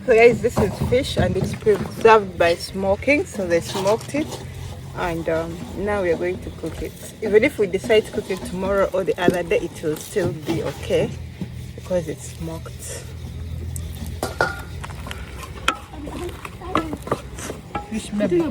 So guys, this is fish and it's preserved by smoking. So they smoked it, and now we are going to cook it. Even if we decide to cook it tomorrow or the other day, it will still be okay because it's smoked. Fish maybe.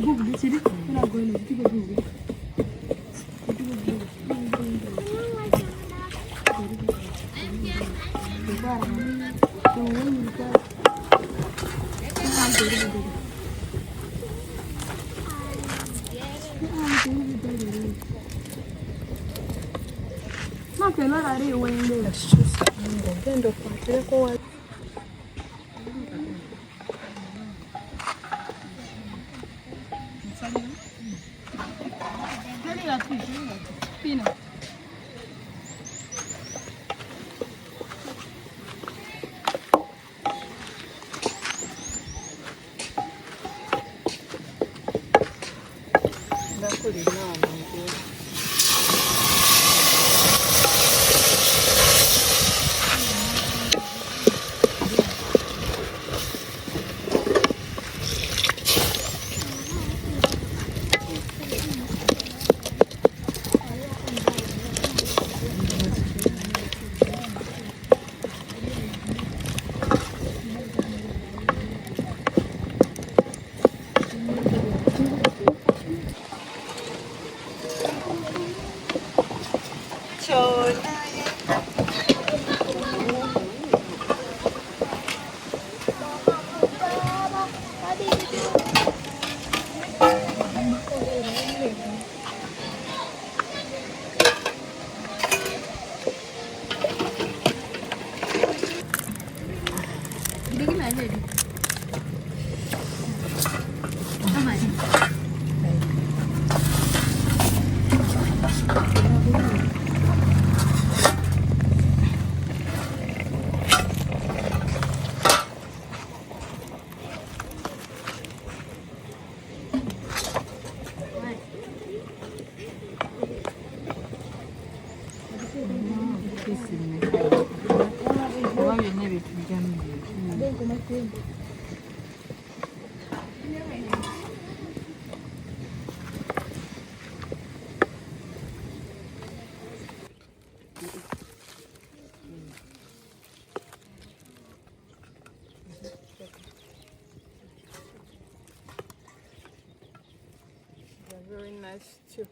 Very nice stew.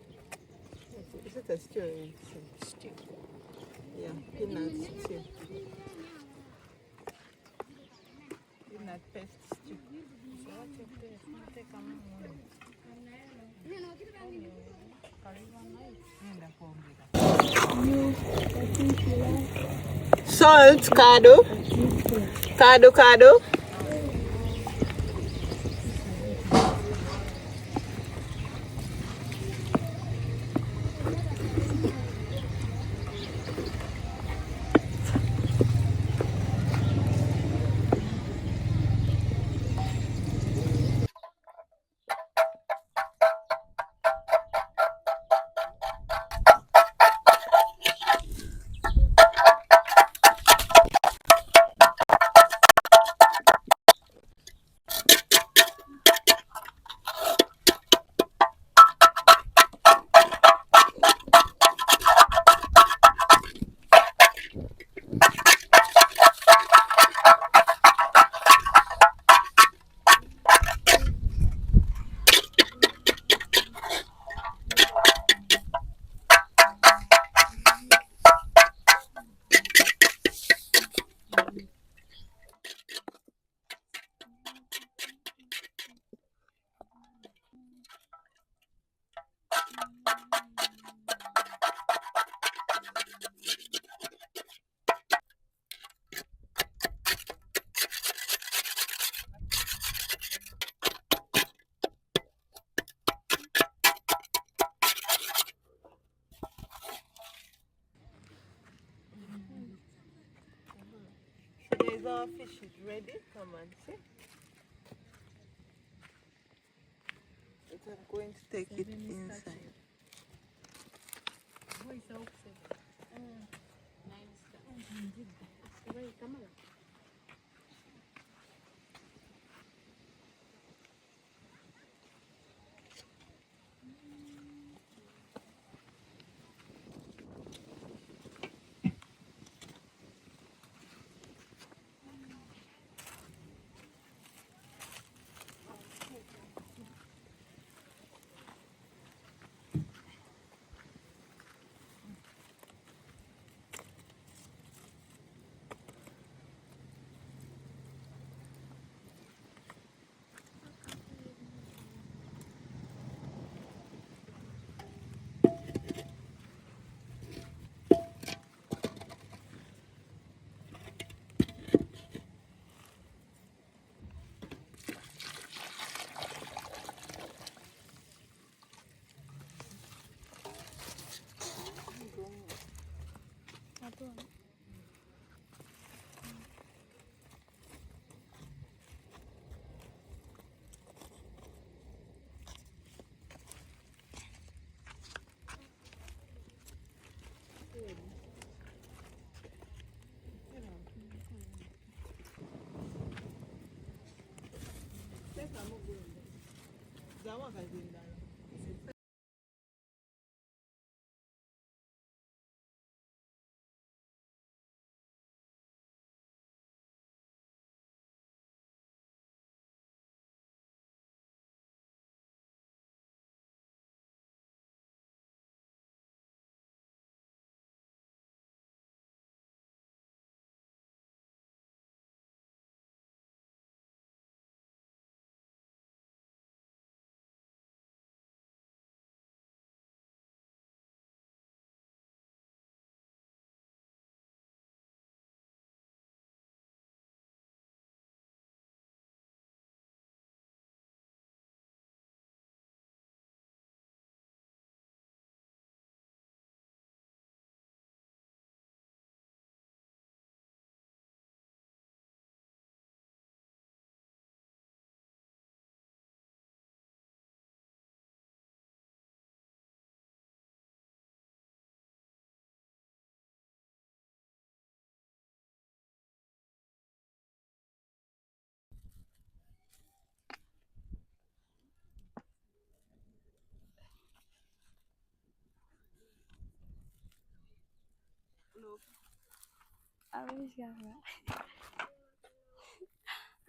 Is it a stew or a stew? Yeah, peanut stew. Peanut paste stew. Salt, kado. Kado. Guys, our fish is ready. Come and see. But I'm going to take it inside.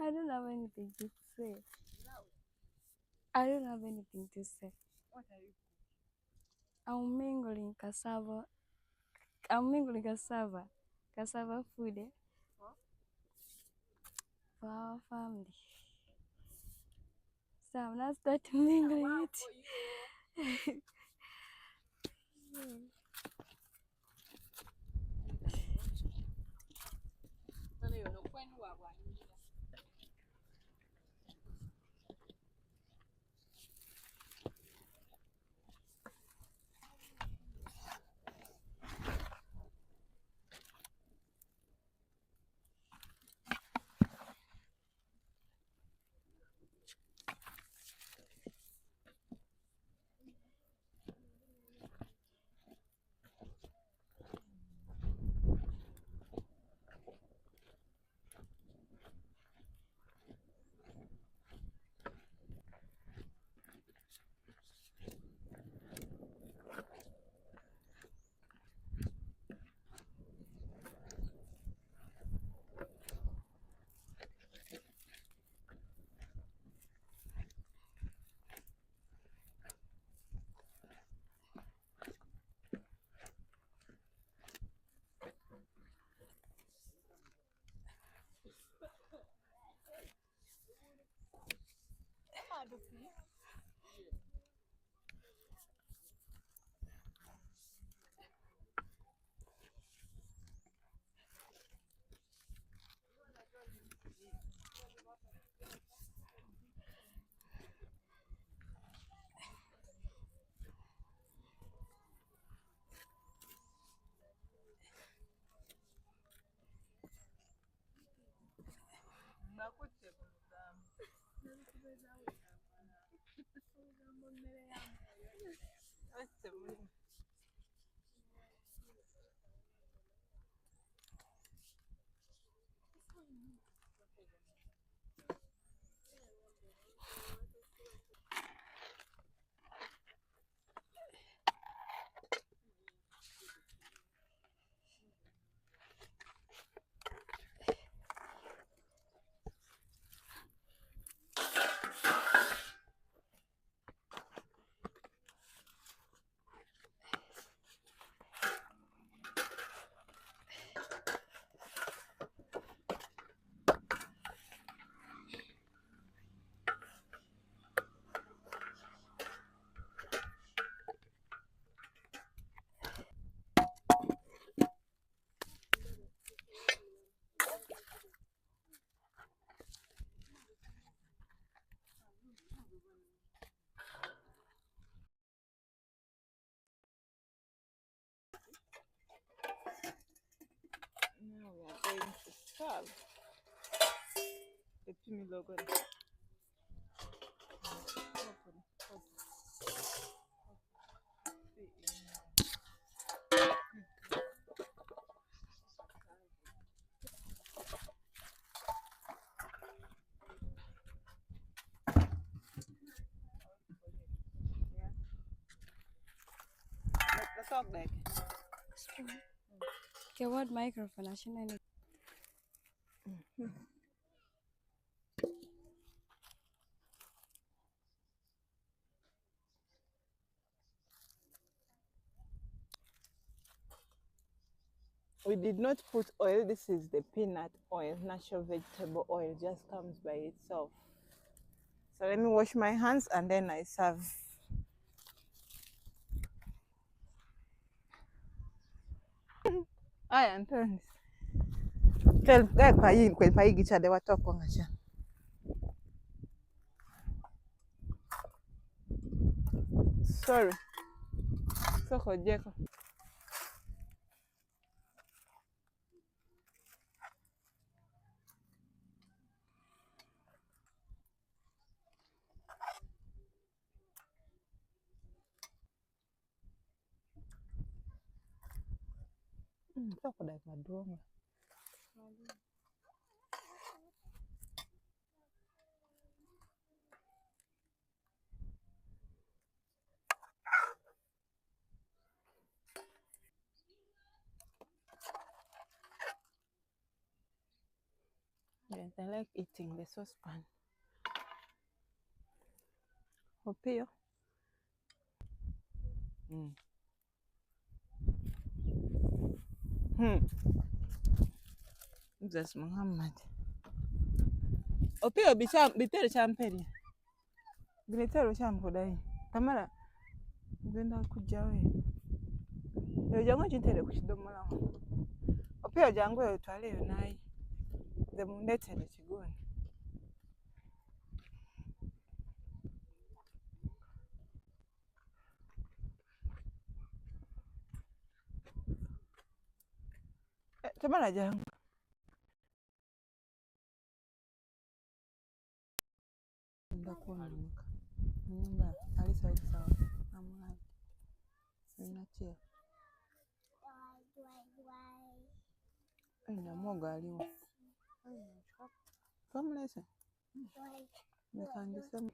I don't have anything to say. I don't have anything to say. What are you? I'm mingling cassava. I'm mingling cassava. Cassava food for our family. So I'm not starting mingling it. Now we are going to serve the Pimi logo. talk like. Okay, what microphone? I shouldn't any. We did not put oil. This is the peanut oil, natural vegetable oil, just comes by itself. So let me wash my hands and then I serve. Aya, Antonis. Tell that payin kwen payi gicha de watok ko ngacha. Sorry. Soko jeko. Soko dai maduong. Yes, I like eating the saucepan. Opio. Jesus Muhammad. Opio bitero champeni. Biletero champo dai. Tamara. Ngenda kujja we. Yo jangu chintere ku kidomola. Opio jangu otwale yo nayi. Nze mundetere kigoni. Tamara jangu. Ndakuonamuka. Nyumba alisaidi sawa. Amwadi. Ninachia. Ina mwogo aliwo. Famulese. Nekandisemu.